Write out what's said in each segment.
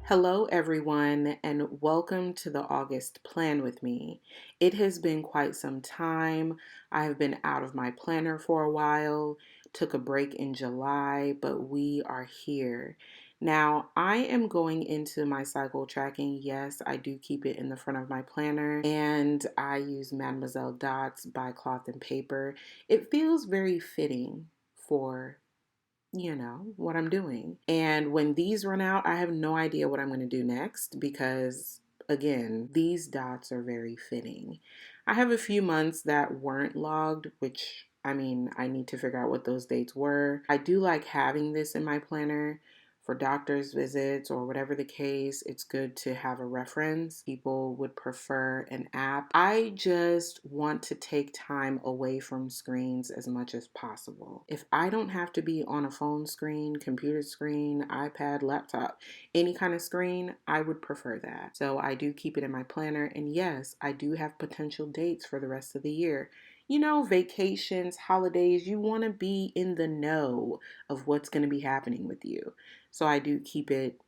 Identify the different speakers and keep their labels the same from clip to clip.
Speaker 1: Hello, everyone, and welcome to the August Plan with me. It has been quite some time. I have been out of my planner for a while, took a break in July, but we are here. Now, I am going into my cycle tracking. Yes, I do keep it in the front of my planner, and I use Mademoiselle Dots by Cloth and Paper. It feels very fitting for what I'm doing. And when these run out, I have no idea what I'm going to do next because, again, these dots are very fitting. I have a few months that weren't logged, which I need to figure out what those dates were. I do like having this in my planner for doctor's visits or whatever the case. It's good to have a reference. People would prefer an app. I just want to take time away from screens as much as possible. If I don't have to be on a phone screen, computer screen, iPad, laptop, any kind of screen, I would prefer that. So I do keep it in my planner. And yes, I do have potential dates for the rest of the year. Vacations, holidays, you want to be in the know of what's going to be happening with you. So I do keep it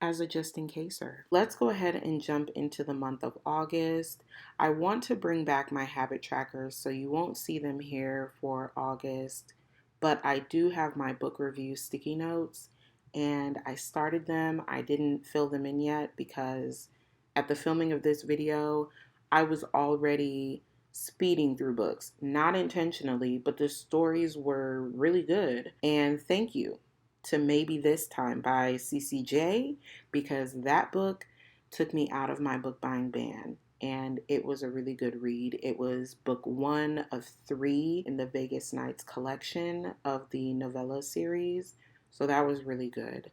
Speaker 1: as a just in caser. Let's go ahead and jump into the month of August. I want to bring back my habit trackers, so you won't see them here for August, but I do have my book review sticky notes and I started them. I didn't fill them in yet because at the filming of this video, I was already speeding through books, not intentionally, but the stories were really good. And thank you to Maybe This Time by CCJ, because that book took me out of my book buying ban. And it was a really good read. It was book 1 of 3 in the Vegas Nights collection of the novella series. So that was really good.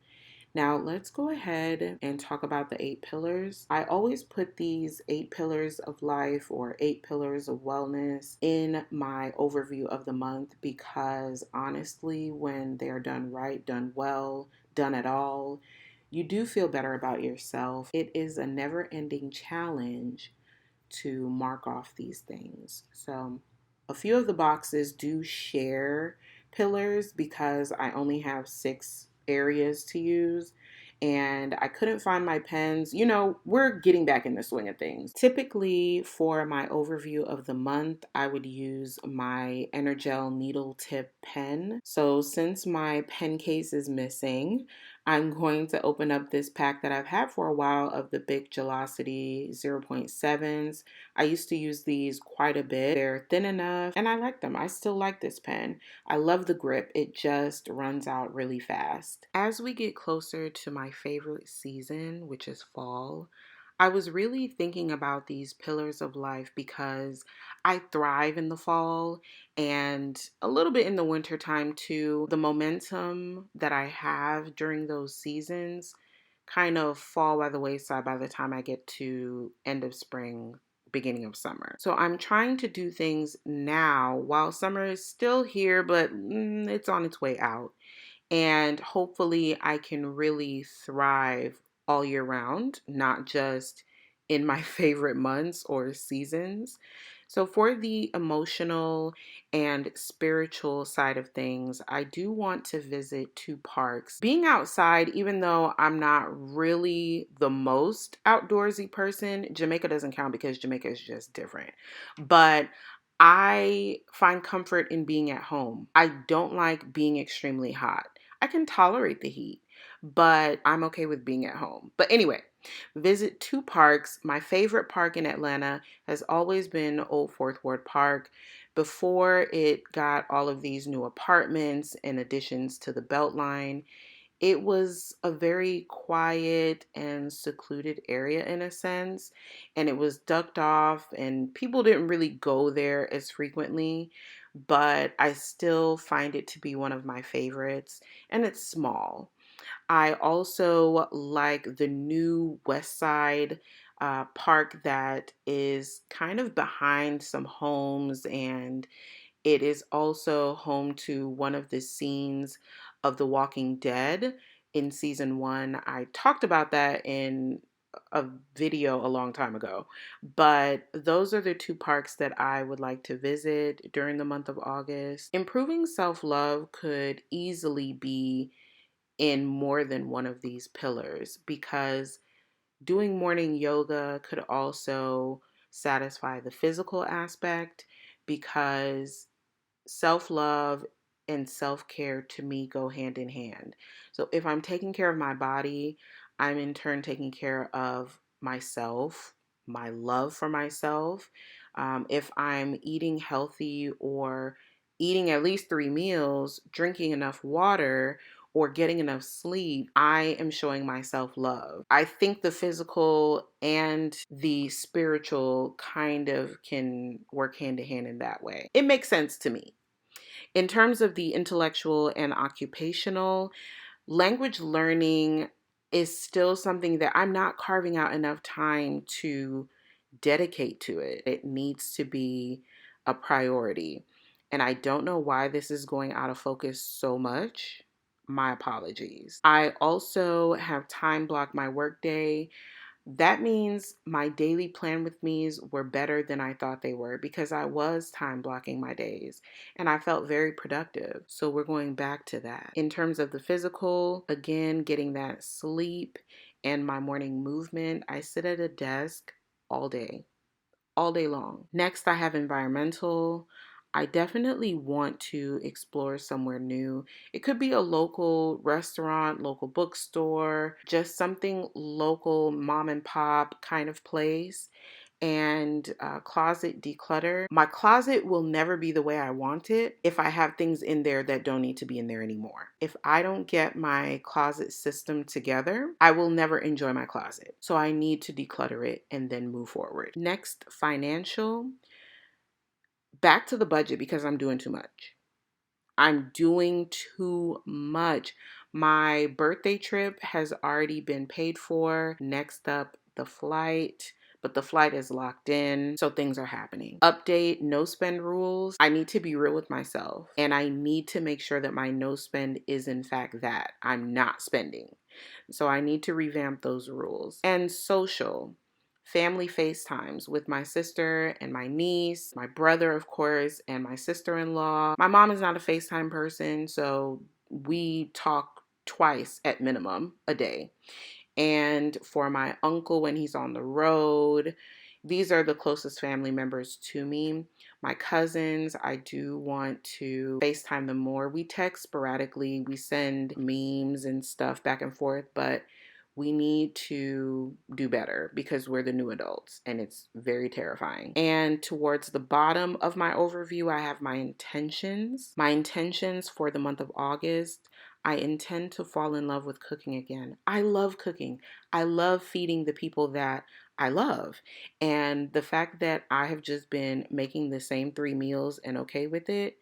Speaker 1: Now, let's go ahead and talk about the 8 pillars. I always put these 8 pillars of life or 8 pillars of wellness in my overview of the month because honestly, when they're done right, done well, done at all, you do feel better about yourself. It is a never ending challenge to mark off these things. So, a few of the boxes do share pillars because I only have 6 areas to use and I couldn't find my pens. We're getting back in the swing of things. Typically, for my overview of the month, I would use my Energel needle tip pen. So, since my pen case is missing, I'm going to open up this pack that I've had for a while of the Big Gelocity 0.7s. I used to use these quite a bit. They're thin enough and I like them. I still like this pen. I love the grip. It just runs out really fast. As we get closer to my favorite season, which is fall, I was really thinking about these pillars of life because I thrive in the fall and a little bit in the winter time too. The momentum that I have during those seasons kind of fall by the wayside by the time I get to end of spring, beginning of summer. So I'm trying to do things now while summer is still here, but it's on its way out. And hopefully I can really thrive all year round, not just in my favorite months or seasons. So for the emotional and spiritual side of things, I do want to visit 2 parks. Being outside, even though I'm not really the most outdoorsy person, Jamaica doesn't count because Jamaica is just different. But I find comfort in being at home. I don't like being extremely hot. I can tolerate the heat, but I'm okay with being at home. But anyway, visit 2 parks. My favorite park in Atlanta has always been Old Fourth Ward Park. Before it got all of these new apartments and additions to the Beltline, it was a very quiet and secluded area in a sense, and it was ducked off and people didn't really go there as frequently, but I still find it to be one of my favorites, and it's small. I also like the new West Side park that is kind of behind some homes, and it is also home to one of the scenes of The Walking Dead in season 1. I talked about that in a video a long time ago, but those are the 2 parks that I would like to visit during the month of August. Improving self-love could easily be in more than one of these pillars, because doing morning yoga could also satisfy the physical aspect, because self-love and self-care to me go hand in hand. So if I'm taking care of my body, I'm in turn taking care of myself, my love for myself. If I'm eating healthy or eating at least 3 meals, drinking enough water, or getting enough sleep, I am showing myself love. I think the physical and the spiritual kind of can work hand in hand in that way. It makes sense to me. In terms of the intellectual and occupational, language learning is still something that I'm not carving out enough time to dedicate to it. It needs to be a priority. And I don't know why this is going out of focus so much. My apologies. I also have time blocked my workday. That means my daily plan with me's were better than I thought they were, because I was time blocking my days and I felt very productive. So we're going back to that. In terms of the physical, again, getting that sleep and my morning movement, I sit at a desk all day long. Next, I have environmental. I definitely want to explore somewhere new. It could be a local restaurant, local bookstore, just something local, mom and pop kind of place. And closet declutter. My closet will never be the way I want it if I have things in there that don't need to be in there anymore. If I don't get my closet system together, I will never enjoy my closet. So I need to declutter it and then move forward. Next, financial. Back to the budget, because I'm doing too much. I'm doing too much. My birthday trip has already been paid for. Next up, the flight. But the flight is locked in, so things are happening. Update, no spend rules. I need to be real with myself, and I need to make sure that my no spend is in fact that I'm not spending. So I need to revamp those rules. And social. Family FaceTimes with my sister and my niece, my brother, of course, and my sister-in-law. My mom is not a FaceTime person, so we talk twice at minimum a day. And for my uncle when he's on the road, these are the closest family members to me. My cousins, I do want to FaceTime them more. We text sporadically, we send memes and stuff back and forth, but we need to do better because we're the new adults and it's very terrifying. And towards the bottom of my overview, I have my intentions. My intentions for the month of August. I intend to fall in love with cooking again. I love cooking. I love feeding the people that I love. And the fact that I have just been making the same 3 meals and okay with it,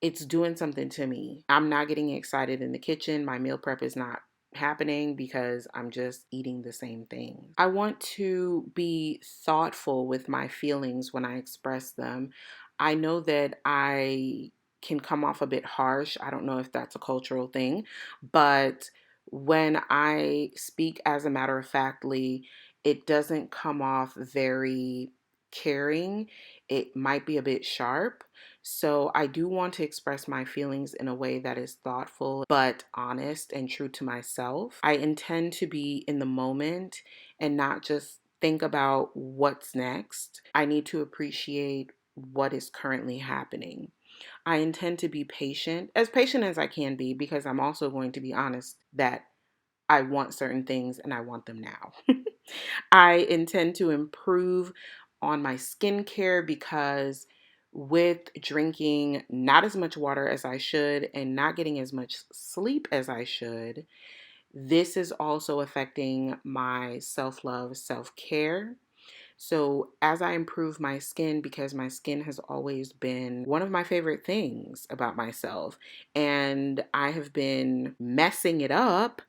Speaker 1: it's doing something to me. I'm not getting excited in the kitchen. My meal prep is not happening because I'm just eating the same thing. I want to be thoughtful with my feelings when I express them. I know that I can come off a bit harsh. I don't know if that's a cultural thing, but when I speak as a matter of factly, it doesn't come off very caring. It might be a bit sharp. So I do want to express my feelings in a way that is thoughtful, but honest and true to myself. I intend to be in the moment and not just think about what's next. I need to appreciate what is currently happening. I intend to be patient as I can be, because I'm also going to be honest that I want certain things and I want them now. I intend to improve on my skincare, because with drinking not as much water as I should and not getting as much sleep as I should, this is also affecting my self-love, self-care. So as I improve my skin, because my skin has always been one of my favorite things about myself, and I have been messing it up,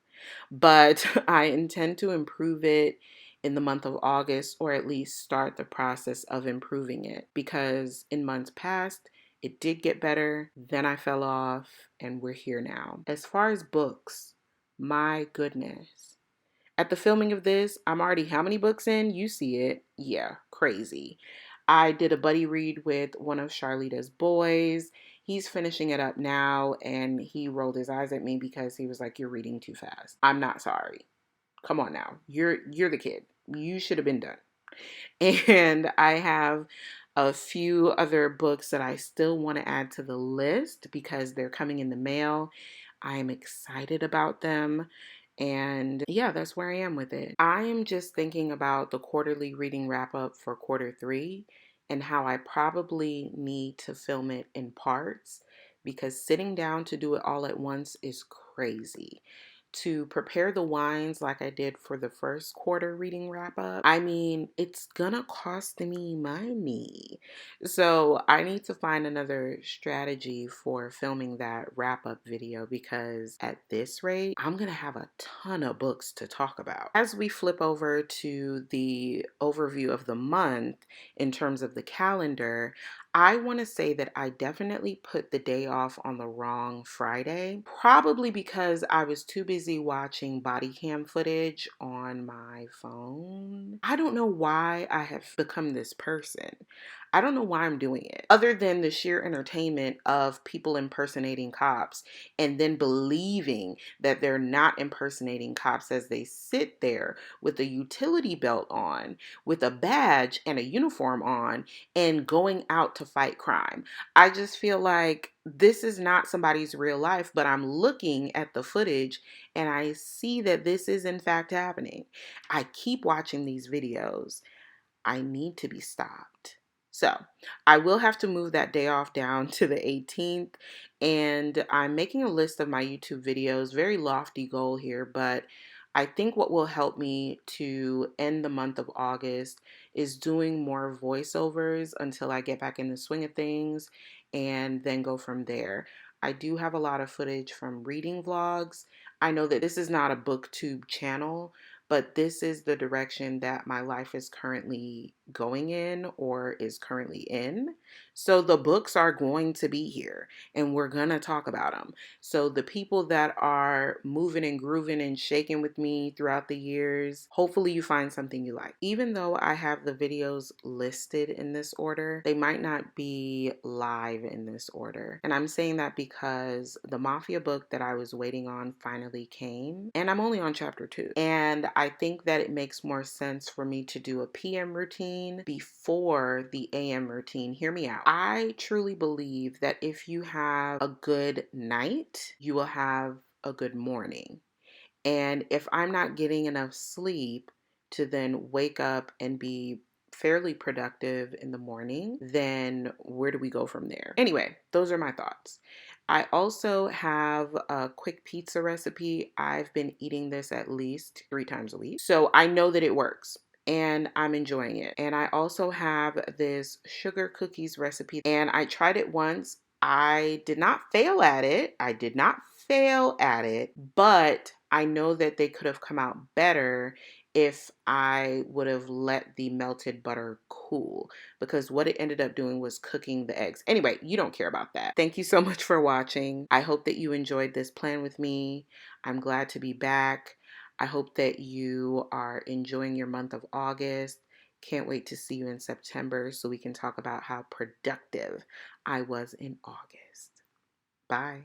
Speaker 1: but I intend to improve it in the month of August, or at least start the process of improving it, because in months past, it did get better, then I fell off, and we're here now. As far as books, my goodness. At the filming of this, I'm already how many books in? You see it. Yeah, crazy. I did a buddy read with one of Charlita's boys. He's finishing it up now, and he rolled his eyes at me because he was like, "You're reading too fast." I'm not sorry. Come on now. You're the kid. You should have been done. And I have a few other books that I still want to add to the list because they're coming in the mail. I am excited about them. And yeah, that's where I am with it. I am just thinking about the quarterly reading wrap up for quarter 3 and how I probably need to film it in parts because sitting down to do it all at once is crazy. To prepare the wines like I did for the first quarter reading wrap up, I mean, it's gonna cost me money. So I need to find another strategy for filming that wrap up video because at this rate, I'm gonna have a ton of books to talk about. As we flip over to the overview of the month in terms of the calendar, I want to say that I definitely put the day off on the wrong Friday, probably because I was too busy watching body cam footage on my phone. I don't know why I have become this person. I don't know why I'm doing it, other than the sheer entertainment of people impersonating cops and then believing that they're not impersonating cops as they sit there with a utility belt on, with a badge and a uniform on, and going out to fight crime. I just feel like this is not somebody's real life, but I'm looking at the footage and I see that this is in fact happening. I keep watching these videos. I need to be stopped. So I will have to move that day off down to the 18th. And I'm making a list of my YouTube videos. Very lofty goal here, but I think what will help me to end the month of August is doing more voiceovers until I get back in the swing of things and then go from there. I do have a lot of footage from reading vlogs. I know that this is not a booktube channel, but this is the direction that my life is currently going in or is currently in. So the books are going to be here and we're going to talk about them. So the people that are moving and grooving and shaking with me throughout the years, hopefully you find something you like. Even though I have the videos listed in this order, they might not be live in this order. And I'm saying that because the Mafia book that I was waiting on finally came, and I'm only on chapter 2. And I think that it makes more sense for me to do a PM routine before the AM routine. Hear me out. I truly believe that if you have a good night, you will have a good morning. And if I'm not getting enough sleep to then wake up and be fairly productive in the morning, then where do we go from there? Anyway, those are my thoughts. I also have a quick pizza recipe. I've been eating this at least 3 times a week. So I know that it works and I'm enjoying it. And I also have this sugar cookies recipe and I tried it once. I did not fail at it. But I know that they could have come out better if I would have let the melted butter cool, because what it ended up doing was cooking the eggs. Anyway, you don't care about that. Thank you so much for watching. I hope that you enjoyed this plan with me. I'm glad to be back. I hope that you are enjoying your month of August. Can't wait to see you in September so we can talk about how productive I was in August. Bye.